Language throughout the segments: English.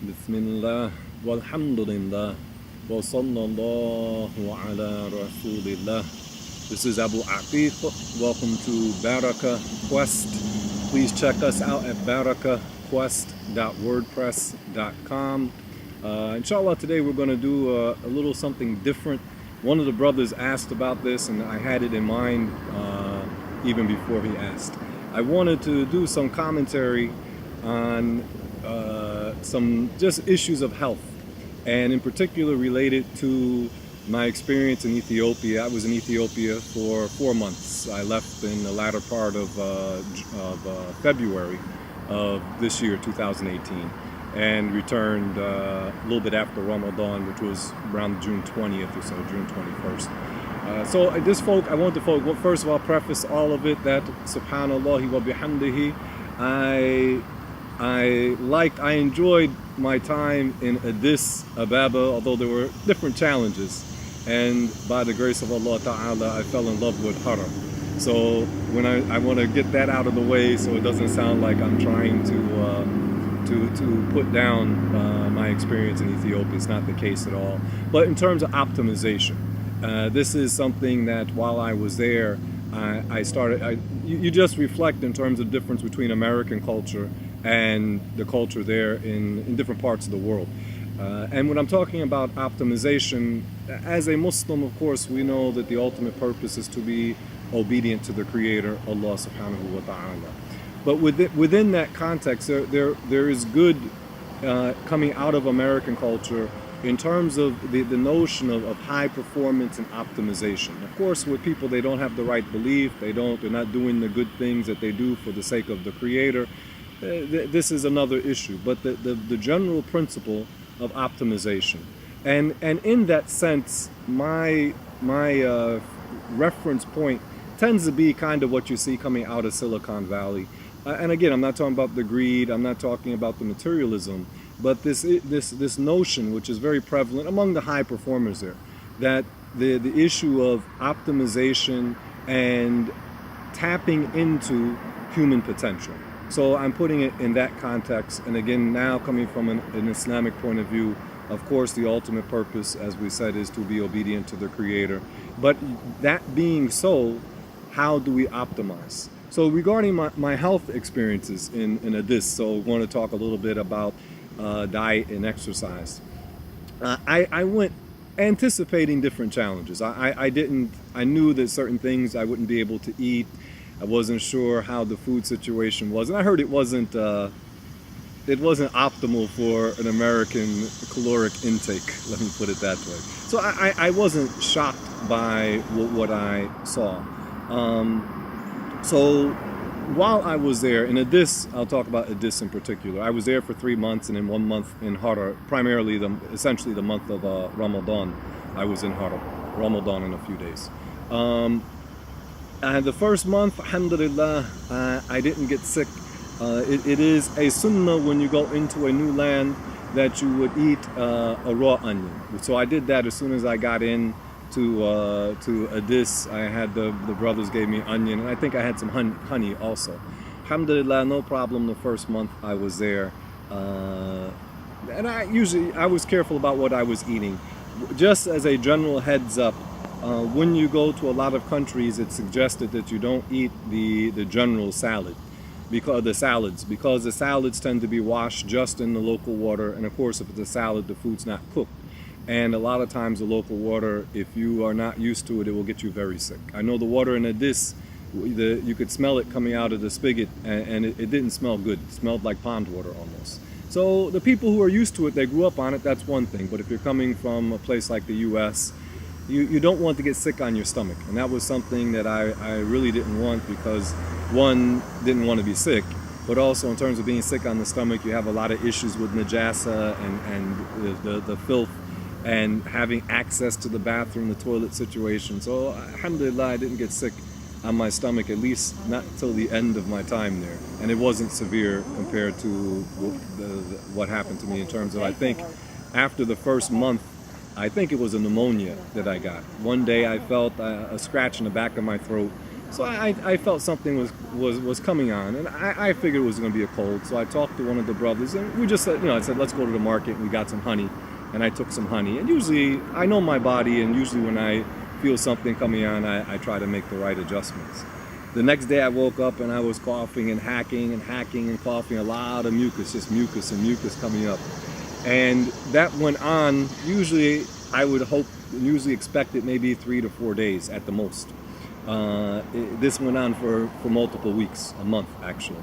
Bismillah, walhamdulillah, wa sallallahu ala rasulillah. This is Abu Atiq. Welcome to Baraka Quest. Please check us out at barakaquest.wordpress.com. Inshallah, today we're going to do a little something different. One of the brothers asked about this, and I had it in mind even before he asked. I wanted to do some commentary on some just issues of health, and in particular related to my experience in Ethiopia. I was in Ethiopia for 4 months. I left in the latter part of February of this year, 2018, and returned a little bit after Ramadan, which was around June 20th or so, June 21st. So I want to first of all preface all of it that subhanallah wa bihamdihi, I enjoyed my time in Addis Ababa, although there were different challenges, and by the grace of Allah Ta'ala I fell in love with Haram. So when I want to get that out of the way so it doesn't sound like I'm trying to put down my experience in Ethiopia. It's not the case at all. But in terms of optimization, this is something that while I was there, you just reflect in terms of difference between American culture and the culture there in different parts of the world. And when I'm talking about optimization, as a Muslim, of course, we know that the ultimate purpose is to be obedient to the Creator, Allah subhanahu wa ta'ala. But within that context, there is good coming out of American culture in terms of the notion of high performance and optimization. Of course, with people, they don't have the right belief, they're not doing the good things that they do for the sake of the Creator. This is another issue, but the general principle of optimization, and in that sense, my reference point tends to be kind of what you see coming out of Silicon Valley. And again, I'm not talking about the greed, I'm not talking about the materialism, but this notion, which is very prevalent among the high performers there, that the issue of optimization and tapping into human potential. So I'm putting it in that context, and again, now coming from an Islamic point of view, of course the ultimate purpose, as we said, is to be obedient to the Creator. But that being so, how do we optimize? So regarding my health experiences in Addis, so I want to talk a little bit about diet and exercise. I went anticipating different challenges. I knew that certain things I wouldn't be able to eat. I wasn't sure how the food situation was, and I heard it wasn't optimal for an American caloric intake. Let me put it that way. So I wasn't shocked by what I saw. So while I was there in Addis, I'll talk about Addis in particular. I was there for 3 months, and in 1 month in Harar, primarily essentially the month of Ramadan. I was in Harar, Ramadan in a few days. And the first month, alhamdulillah, I didn't get sick. It is a sunnah when you go into a new land that you would eat a raw onion. So I did that as soon as I got in to Addis. I had the brothers gave me onion, and I think I had some honey also. Alhamdulillah, no problem the first month I was there. And I was careful about what I was eating. Just as a general heads up, when you go to a lot of countries, it's suggested that you don't eat the general salad, because the salads tend to be washed just in the local water, and of course if it's a salad, the food's not cooked, and a lot of times the local water, if you are not used to it, it will get you very sick. I know the water in Addis, you could smell it coming out of the spigot, and it didn't smell good. It smelled like pond water almost. So the people who are used to it, they grew up on it, that's one thing. But if you're coming from a place like the US, you don't want to get sick on your stomach. And that was something that I really didn't want, because one, didn't want to be sick, but also in terms of being sick on the stomach, you have a lot of issues with najasa and the filth, and having access to the bathroom, the toilet situation. So alhamdulillah, I didn't get sick on my stomach, at least not till the end of my time there. And it wasn't severe compared to what happened to me in terms of, I think, after the first month, I think it was a pneumonia that I got. One day I felt a scratch in the back of my throat, So I felt something was coming on, and I figured it was going to be a cold. So I talked to one of the brothers, and we just said, I said, let's go to the market, and we got some honey, and I took some honey. And usually, I know my body, and usually when I feel something coming on, I try to make the right adjustments. The next day I woke up and I was coughing and hacking and coughing, a lot of mucus, just mucus and mucus coming up. And that went on, usually I would usually expect it maybe 3 to 4 days at the most. This went on for multiple weeks, a month actually.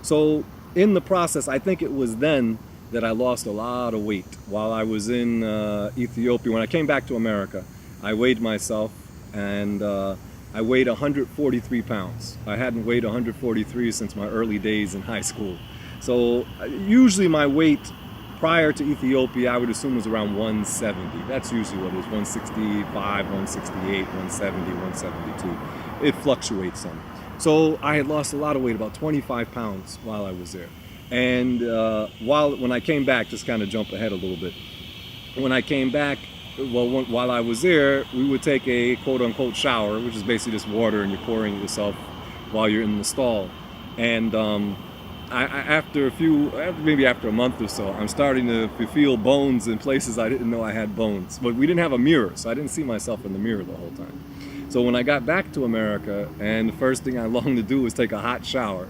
So in the process, I think it was then that I lost a lot of weight while I was in Ethiopia. When I came back to America, I weighed myself, and I weighed 143 pounds. I hadn't weighed 143 since my early days in high school. So usually my weight prior to Ethiopia, I would assume was around 170. That's usually what it is, 165, 168, 170, 172. It fluctuates some. So I had lost a lot of weight, about 25 pounds while I was there. And when I came back, just kind of jump ahead a little bit. When I came back, while I was there, we would take a quote-unquote shower, which is basically just water and you're pouring it yourself while you're in the stall. And after a month or so, I'm starting to feel bones in places I didn't know I had bones. But we didn't have a mirror, so I didn't see myself in the mirror the whole time. So when I got back to America, and the first thing I longed to do was take a hot shower,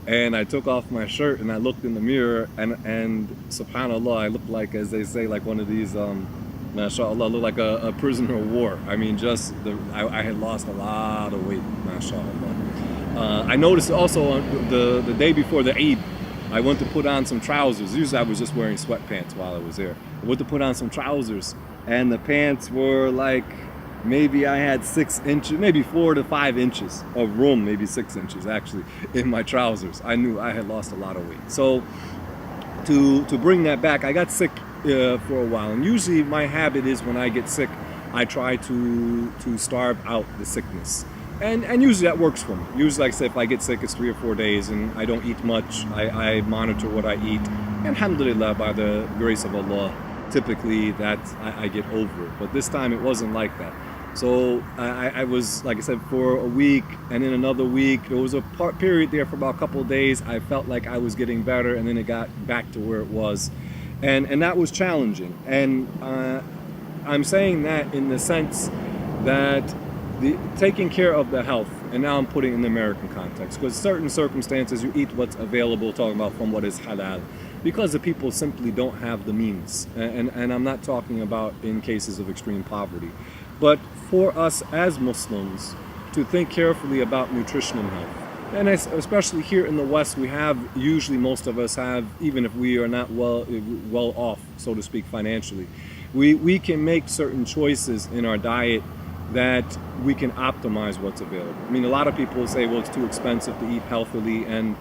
and I took off my shirt and I looked in the mirror, and subhanAllah, I looked like, as they say, like one of these, mashallah, looked like a prisoner of war. I mean, I had lost a lot of weight, mashallah. I noticed also the day before the Eid, I went to put on some trousers. Usually I was just wearing sweatpants while I was there. I went to put on some trousers, and the pants were like, maybe I had 6 inches, maybe 4 to 5 inches of room, maybe 6 inches actually, in my trousers. I knew I had lost a lot of weight. So to bring that back, I got sick for a while. And usually my habit is when I get sick, I try to starve out the sickness. And usually that works for me. Usually, like I said, if I get sick, it's 3 or 4 days and I don't eat much. I monitor what I eat. And alhamdulillah, by the grace of Allah, typically I get over it. But this time it wasn't like that. So I was, like I said, for a week, and then another week. There was a period there for about a couple of days. I felt like I was getting better, and then it got back to where it was. And that was challenging. And I'm saying that in the sense that taking care of the health, and now I'm putting it in the American context, because certain circumstances you eat what's available, talking about from what is halal, because the people simply don't have the means. And I'm not talking about in cases of extreme poverty. But for us as Muslims to think carefully about nutrition and health, and especially here in the West, usually most of us have, even if we are not well off, so to speak, financially, we can make certain choices in our diet that we can optimize what's available. I mean, a lot of people say, well, it's too expensive to eat healthily, and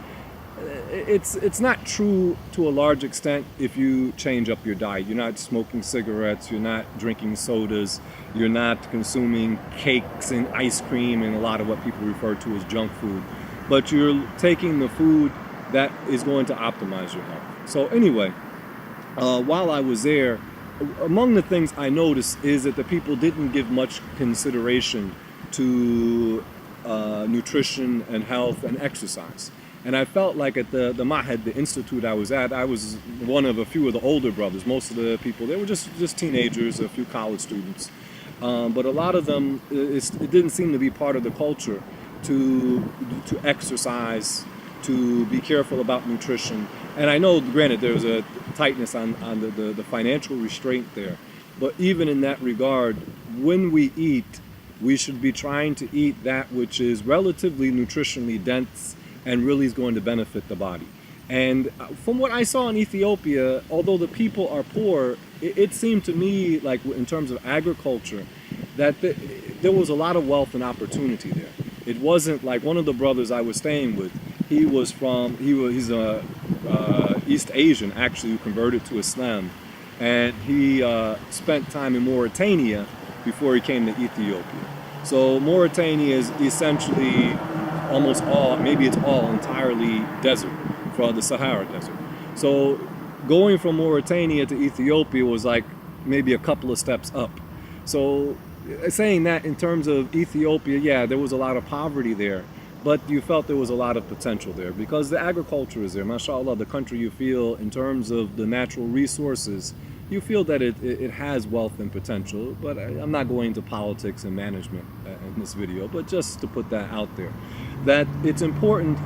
it's not true to a large extent if you change up your diet. You're not smoking cigarettes, you're not drinking sodas, you're not consuming cakes and ice cream and a lot of what people refer to as junk food. But you're taking the food that is going to optimize your health. So anyway, while I was there, among the things I noticed is that the people didn't give much consideration to nutrition and health and exercise. And I felt like at the Mahed, the institute I was at, I was one of a few of the older brothers. Most of the people, they were just teenagers, a few college students. But a lot of them, it didn't seem to be part of the culture to exercise, to be careful about nutrition. And I know, granted, there was a tightness on the financial restraint there. But even in that regard, when we eat, we should be trying to eat that which is relatively nutritionally dense and really is going to benefit the body. And from what I saw in Ethiopia, although the people are poor, it seemed to me like in terms of agriculture that there was a lot of wealth and opportunity there. It wasn't like one of the brothers I was staying with. He's a East Asian actually who converted to Islam, and he spent time in Mauritania before he came to Ethiopia. So Mauritania is essentially almost all, maybe it's all entirely desert, from the Sahara Desert. So going from Mauritania to Ethiopia was like maybe a couple of steps up. So saying that in terms of Ethiopia, yeah, there was a lot of poverty there, but you felt there was a lot of potential there because the agriculture is there. MashaAllah, the country, you feel in terms of the natural resources, you feel that it has wealth and potential. But I'm not going into politics and management in this video, but just to put that out there, that it's important,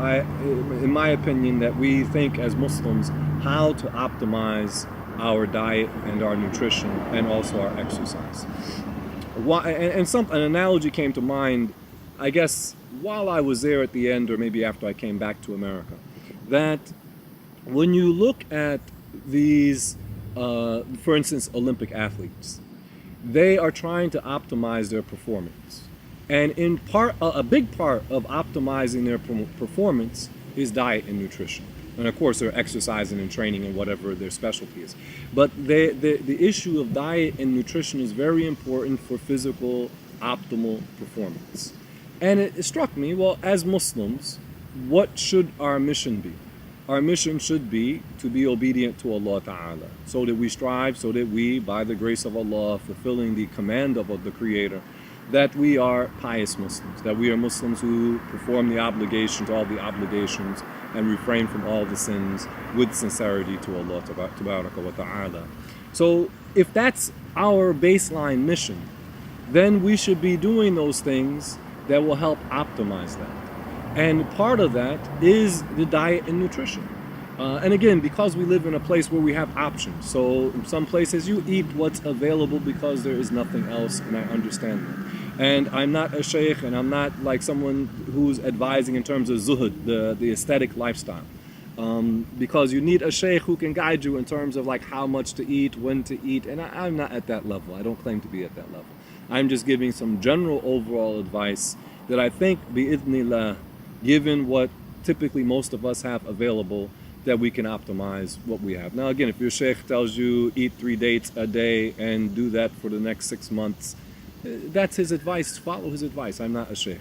in my opinion, that we think as Muslims how to optimize our diet and our nutrition and also our exercise. An analogy came to mind, I guess, while I was there at the end, or maybe after I came back to America, that when you look at these, for instance, Olympic athletes, they are trying to optimize their performance. And in part, a big part of optimizing their performance is diet and nutrition. And of course, they're exercising and training and whatever their specialty is. But the issue of diet and nutrition is very important for physical optimal performance. And it struck me, well, as Muslims, what should our mission be? Our mission should be to be obedient to Allah Ta'ala, so that we strive, so that we, by the grace of Allah, fulfilling the command of the Creator, that we are pious Muslims, that we are Muslims who perform the obligations, all the obligations, and refrain from all the sins with sincerity to Allah Tabaraka wa Ta'ala. So if that's our baseline mission, then we should be doing those things that will help optimize that. And part of that is the diet and nutrition. And again, because we live in a place where we have options. So in some places you eat what's available because there is nothing else, and I understand that. And I'm not a sheikh, and I'm not like someone who's advising in terms of zuhud, the aesthetic lifestyle. Because you need a sheikh who can guide you in terms of like how much to eat, when to eat, and I'm not at that level. I don't claim to be at that level. I'm just giving some general overall advice that I think, bi'idhnillah, given what typically most of us have available, that we can optimize what we have. Now again, if your sheikh tells you eat 3 dates a day and do that for the next 6 months, that's his advice, follow his advice. I'm not a sheikh.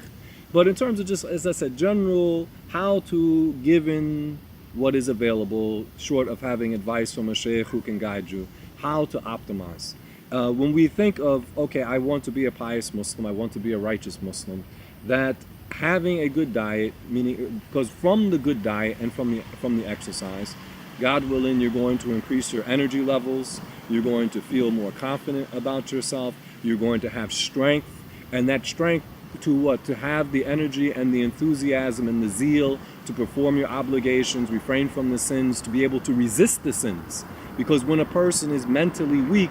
But in terms of just, as I said, general, how to, given what is available, short of having advice from a sheikh who can guide you, how to optimize. When we think of, okay, I want to be a pious Muslim, I want to be a righteous Muslim, that having a good diet, meaning, because from the good diet and from the exercise, God willing, you're going to increase your energy levels, you're going to feel more confident about yourself, you're going to have strength, and that strength to what? To have the energy and the enthusiasm and the zeal to perform your obligations, refrain from the sins, to be able to resist the sins. Because when a person is mentally weak,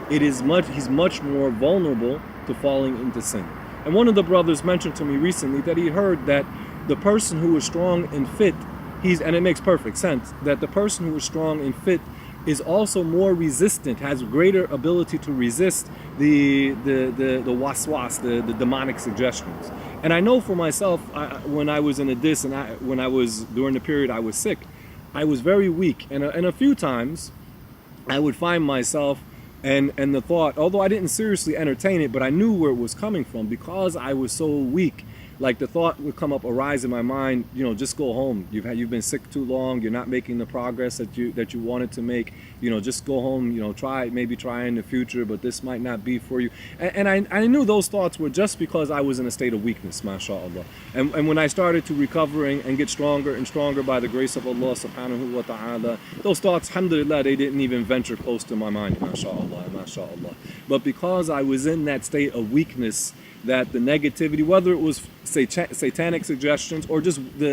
he's much more vulnerable to falling into sin. And one of the brothers mentioned to me recently that he heard that the person who is strong and fit, and it makes perfect sense, that the person who is strong and fit is also more resistant, has greater ability to resist the waswas, the demonic suggestions. And I know for myself, when I was in a dis, and when I was, during the period I was sick, I was very weak. And a few times, I would find myself, and the thought, although I didn't seriously entertain it, but I knew where it was coming from, because I was so weak. Like the thought would arise in my mind, just go home. You've been sick too long. You're not making the progress that you wanted to make. Just go home. Try in the future, but this might not be for you. And I knew those thoughts were just because I was in a state of weakness, mashallah. And when I started to recover and get stronger and stronger by the grace of Allah subhanahu wa ta'ala, those thoughts, alhamdulillah, they didn't even venture close to my mind, mashallah, mashallah. But because I was in that state of weakness, that the negativity, whether it was satanic suggestions or just the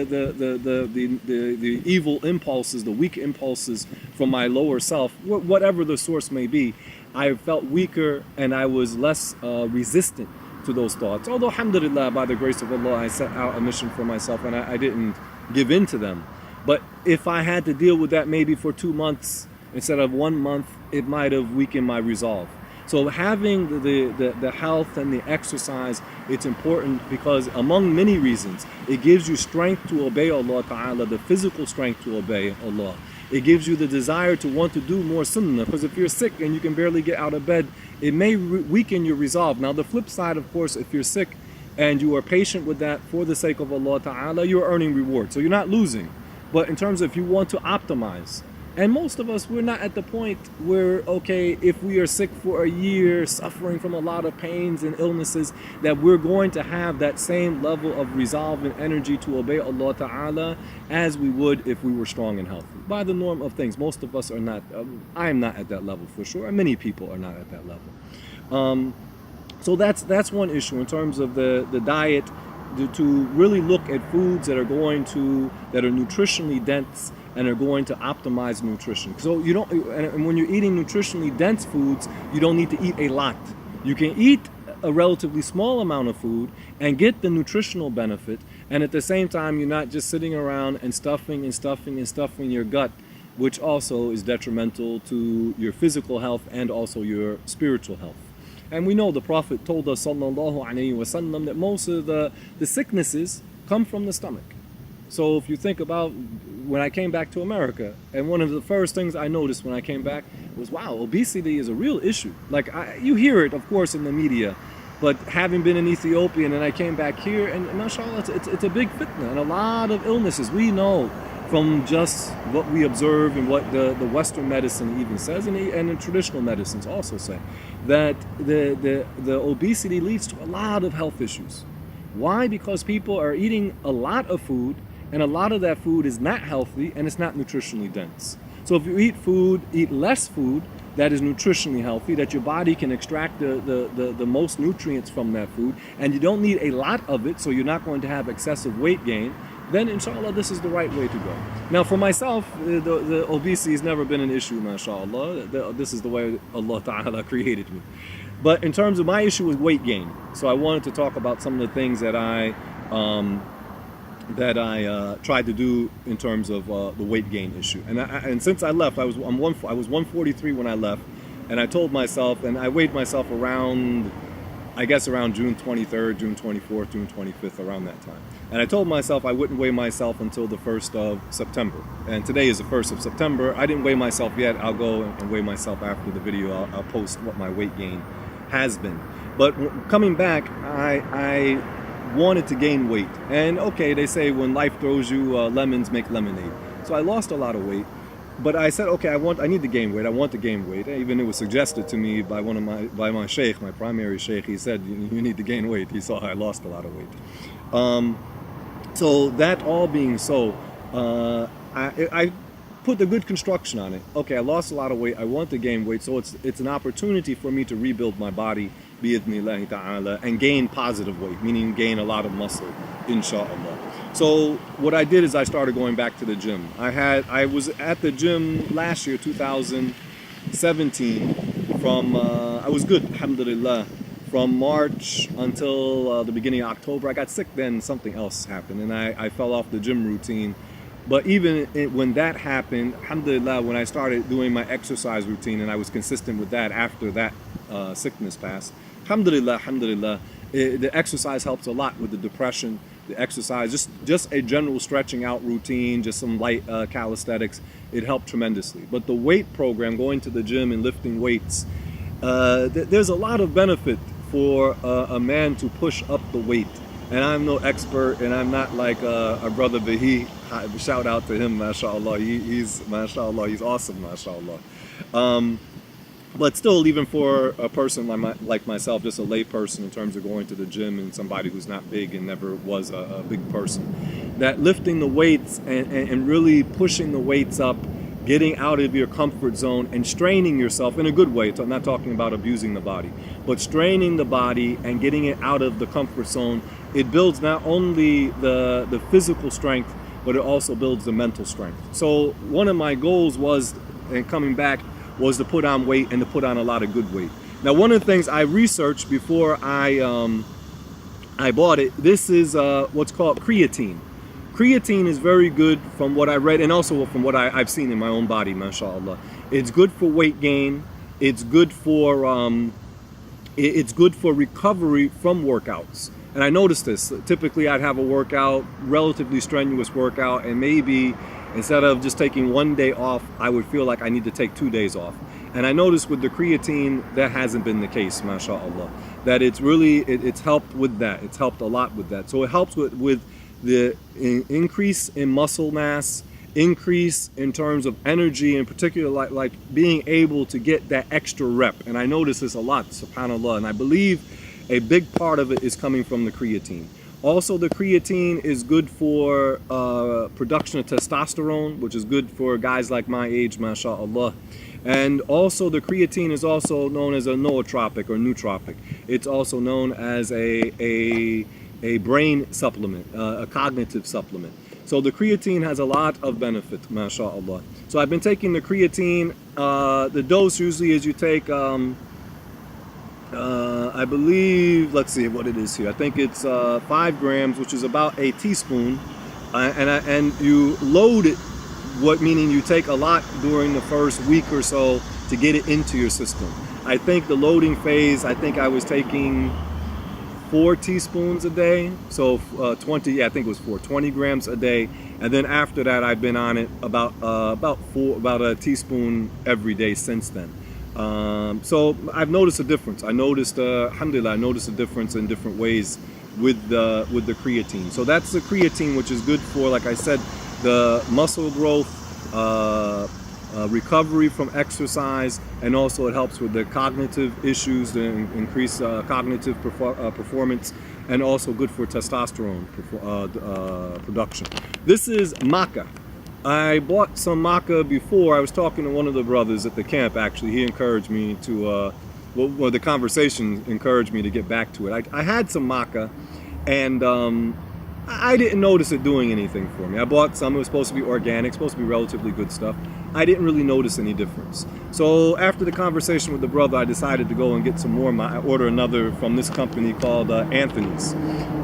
evil impulses, the weak impulses from my lower self, whatever the source may be, I felt weaker and I was less resistant to those thoughts. Although, alhamdulillah, by the grace of Allah, I set out a mission for myself and I didn't give in to them. But if I had to deal with that maybe for 2 months instead of 1 month, it might have weakened my resolve. So having the health and the exercise, it's important because among many reasons, it gives you strength to obey Allah Ta'ala, the physical strength to obey Allah. It gives you the desire to want to do more sunnah, because if you're sick and you can barely get out of bed, it may weaken your resolve. Now the flip side, of course, if you're sick and you are patient with that for the sake of Allah Ta'ala, you're earning reward. So you're not losing. But in terms of if you want to optimize, And most of us, we're not at the point where, okay, if we are sick for a year, suffering from a lot of pains and illnesses, that we're going to have that same level of resolve and energy to obey Allah Ta'ala as we would if we were strong and healthy. By the norm of things, most of us are not, I am not at that level for sure, and many people are not at that level. So that's one issue in terms of the diet, to really look at foods that are nutritionally dense and are going to optimize nutrition. So you don't, and when you're eating nutritionally dense foods, you don't need to eat a lot. You can eat a relatively small amount of food and get the nutritional benefit, and at the same time you're not just sitting around and stuffing your gut, which also is detrimental to your physical health and also your spiritual health. And we know the Prophet told us, sallallahu alaihi wasallam, that most of the sicknesses come from the stomach. So if you think about when I came back to America, and one of the first things I noticed when I came back was, wow, obesity is a real issue. Like, you hear it, of course, in the media, but having been in Ethiopia and then I came back here, and mashallah, it's a big fitna and a lot of illnesses. We know from just what we observe and what the Western medicine even says, and the traditional medicines also say, that the obesity leads to a lot of health issues. Why? Because people are eating a lot of food, and a lot of that food is not healthy and it's not nutritionally dense. So if you eat less food that is nutritionally healthy, that your body can extract the most nutrients from that food, and you don't need a lot of it, so you're not going to have excessive weight gain, then inshallah this is the right way to go. Now for myself, the obesity has never been an issue, mashallah. This is the way Allah Ta'ala created me. But in terms of my issue with weight gain, so I wanted to talk about some of the things that I tried to do in terms of the weight gain issue. And since I left, I was 143 when I left, and I told myself, and I weighed myself around, I guess around June 23rd, June 24th, June 25th, around that time. And I told myself I wouldn't weigh myself until the 1st of September. And today is the 1st of September. I didn't weigh myself yet. I'll go and weigh myself after the video. I'll post what my weight gain has been. But coming back, I wanted to gain weight. And okay, they say when life throws you lemons, make lemonade. So I lost a lot of weight. But I said, okay, I need to gain weight. I want to gain weight. Even it was suggested to me by my sheikh, my primary sheikh. He said, you need to gain weight. He saw I lost a lot of weight. So that all being so, I put the good construction on it. Okay, I lost a lot of weight. I want to gain weight. So it's an opportunity for me to rebuild my body, bi'idhnillahi ta'ala, and gain positive weight, meaning gain a lot of muscle, inshallah. So what I did is I started going back to the gym. I was at the gym last year, 2017, I was good, alhamdulillah, from March until the beginning of October. I got sick then, something else happened, and I fell off the gym routine. But even when that happened, alhamdulillah, when I started doing my exercise routine and I was consistent with that after that sickness passed, alhamdulillah, the exercise helps a lot with the depression. The exercise, just a general stretching out routine, just some light calisthenics, it helped tremendously. But the weight program, going to the gym and lifting weights, there's a lot of benefit for a man to push up the weight. And I'm no expert, and I'm not like our brother Bahi. Shout out to him, mashallah. He's awesome, mashallah. But still, even for a person like myself, just a lay person in terms of going to the gym, and somebody who's not big and never was a big person, that lifting the weights and really pushing the weights up, getting out of your comfort zone and straining yourself in a good way, I'm not talking about abusing the body, but straining the body and getting it out of the comfort zone, it builds not only the physical strength, but it also builds the mental strength. So one of my goals was, and coming back, was to put on weight and to put on a lot of good weight. Now, one of the things I researched before I bought it, this is what's called creatine. Creatine is very good from what I read, and also from what I've seen in my own body, mashallah. It's good for weight gain. It's good for recovery from workouts. And I noticed this. Typically, I'd have a workout, relatively strenuous workout, and maybe instead of just taking one day off, I would feel like I need to take 2 days off. And I noticed with the creatine, that hasn't been the case, mashallah. That it's helped with that. It's helped a lot with that. So it helps with the increase in muscle mass. increase in terms of energy, in particular like being able to get that extra rep. And I notice this a lot, subhanAllah, and I believe a big part of it is coming from the creatine. Also, the creatine is good for production of testosterone, which is good for guys like my age, mashallah. And also the creatine is also known as a nootropic or nootropic. It's also known as a brain supplement, a cognitive supplement. So the creatine has a lot of benefit, mashallah. So I've been taking the creatine. The dose usually is you take, I believe, let's see what it is here. I think it's 5 grams, which is about a teaspoon. And you load it, meaning you take a lot during the first week or so to get it into your system. I think the loading phase, I think I was taking 4 teaspoons a day, so 20 grams a day, and then after that I've been on it about a teaspoon every day since then. So I've noticed a difference. I noticed, alhamdulillah, I noticed a difference in different ways with the creatine. So that's the creatine, which is good for, like I said, the muscle growth, recovery from exercise, and also it helps with the cognitive issues, to increase cognitive performance, and also good for testosterone production. This is maca. I bought some maca before. I was talking to one of the brothers at the camp, actually. He encouraged me to, well, the conversation encouraged me to get back to it. I had some maca, and I didn't notice it doing anything for me. I bought some. It was supposed to be organic, supposed to be relatively good stuff. I didn't really notice any difference. So after the conversation with the brother, I decided to go and get some more. I ordered another from this company called Anthony's.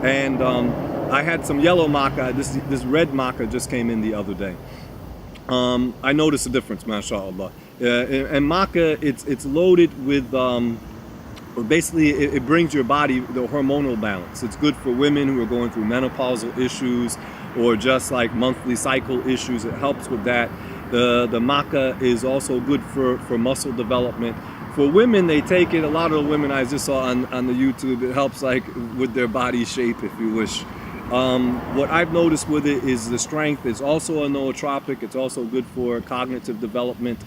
And I had some yellow maca. This red maca just came in the other day. I noticed a difference, mashallah. And maca, it's loaded with, basically it brings your body the hormonal balance. It's good for women who are going through menopausal issues or just like monthly cycle issues. It helps with that. The maca is also good for muscle development. For women, they take it, a lot of the women I just saw on the YouTube, it helps like with their body shape, if you wish. What I've noticed with it is the strength. It's also a nootropic. It's also good for cognitive development.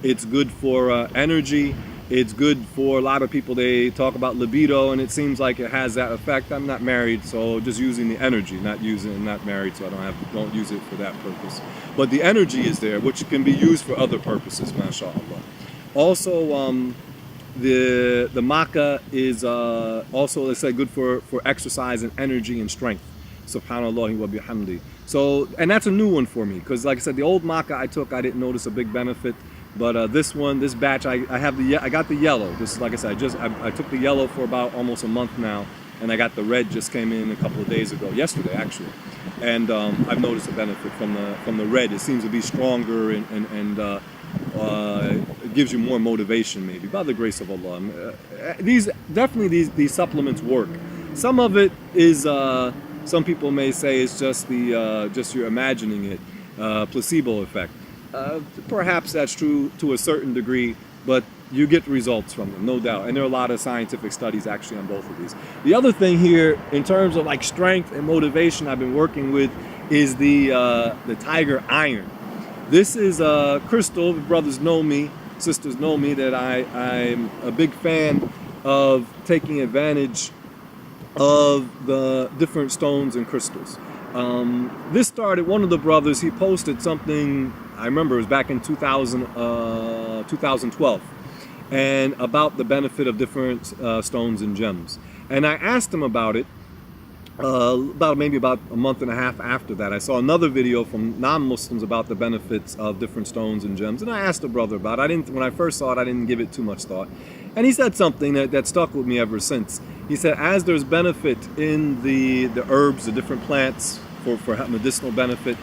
It's good for energy. It's good for a lot of people. They talk about libido, and it seems like it has that effect. I'm not married, so just using the energy, not married, so I don't use it for that purpose. But the energy is there, which can be used for other purposes, mashallah. Also, the maca is also, let's say, good for exercise and energy and strength. Subhanallah wa bihamdi. So, and that's a new one for me, because like I said, the old maca I took, I didn't notice a big benefit. But this batch, I got the yellow. This, like I said, I took the yellow for about almost a month now, and I got the red just came in a couple of days ago, yesterday actually, and I've noticed a benefit from the red. It seems to be stronger and it gives you more motivation, maybe by the grace of Allah. These supplements work. Some of it is some people may say it's just you're imagining it, placebo effect. Perhaps that's true to a certain degree, but you get results from them, no doubt. And there are a lot of scientific studies actually on both of these. The other thing here, in terms of like strength and motivation, I've been working with is the Tiger Iron. This is a crystal. Brothers know me, sisters know me, that I'm a big fan of taking advantage of the different stones and crystals. This started, one of the brothers, he posted something, I remember it was back in 2012, and about the benefit of different stones and gems. And I asked him about it maybe about a month and a half after that. I saw another video from non-Muslims about the benefits of different stones and gems, and I asked the brother about it. When I first saw it, I didn't give it too much thought. And he said something that stuck with me ever since. He said, as there's benefit in the herbs, the different plants for medicinal benefit,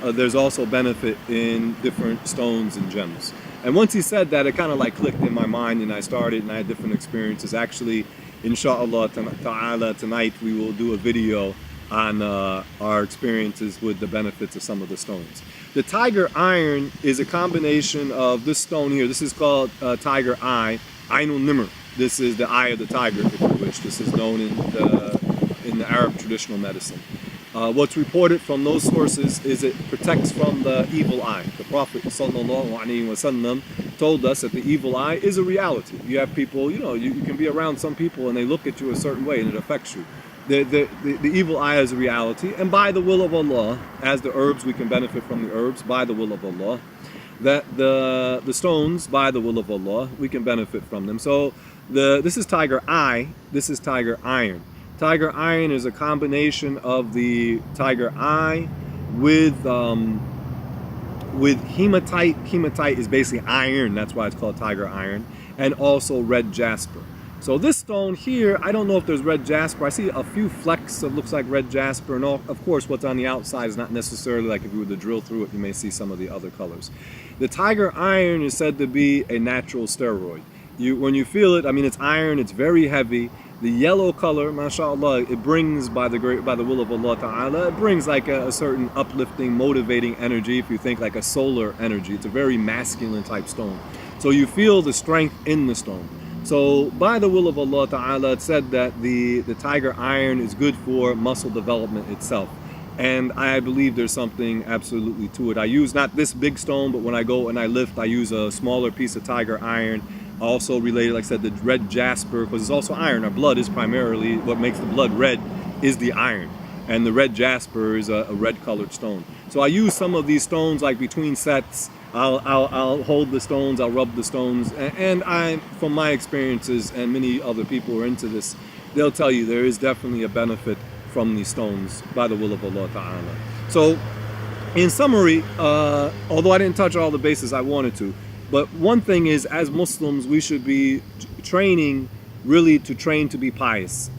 there's also benefit in different stones and gems. And once he said that, it kind of like clicked in my mind, and I had different experiences. Actually, inshallah ta'ala, tonight we will do a video on our experiences with the benefits of some of the stones. The Tiger Iron is a combination of this stone here. This is called Tiger Eye, Ainul Nimr. This is the eye of the tiger, if you wish. This is known in the Arab traditional medicine. What's reported from those sources is it protects from the evil eye. The Prophet ﷺ told us that the evil eye is a reality. You have people, you can be around some people and they look at you a certain way and it affects you. The evil eye is a reality, and by the will of Allah, as the herbs, we can benefit from the herbs by the will of Allah. That the stones, by the will of Allah, we can benefit from them. So this is tiger eye, this is tiger iron. Tiger iron is a combination of the tiger eye with hematite. Hematite is basically iron, that's why it's called tiger iron, and also red jasper. So this stone here, I don't know if there's red jasper. I see a few flecks that looks like red jasper, and of course what's on the outside is not necessarily like if you were to drill through it, you may see some of the other colors. The tiger iron is said to be a natural steroid. When you feel it, I mean, it's iron, it's very heavy. The yellow color, mashallah, it brings by the will of Allah Ta'ala, it brings like a certain uplifting, motivating energy. If you think like a solar energy, it's a very masculine type stone. So you feel the strength in the stone. So by the will of Allah Ta'ala, it's said that the tiger iron is good for muscle development itself. And I believe there's something absolutely to it. I use not this big stone, but when I go and I lift, I use a smaller piece of tiger iron. Also related, like I said, the red jasper, because it's also iron. Our blood is primarily, what makes the blood red is the iron. And the red jasper is a red colored stone. So I use some of these stones like between sets. I'll hold the stones, I'll rub the stones, and from my experiences, and many other people who are into this, they'll tell you there is definitely a benefit from these stones by the will of Allah Ta'ala. So in summary, although I didn't touch all the bases I wanted to, but one thing is, as Muslims, we should be training really to train to be pious.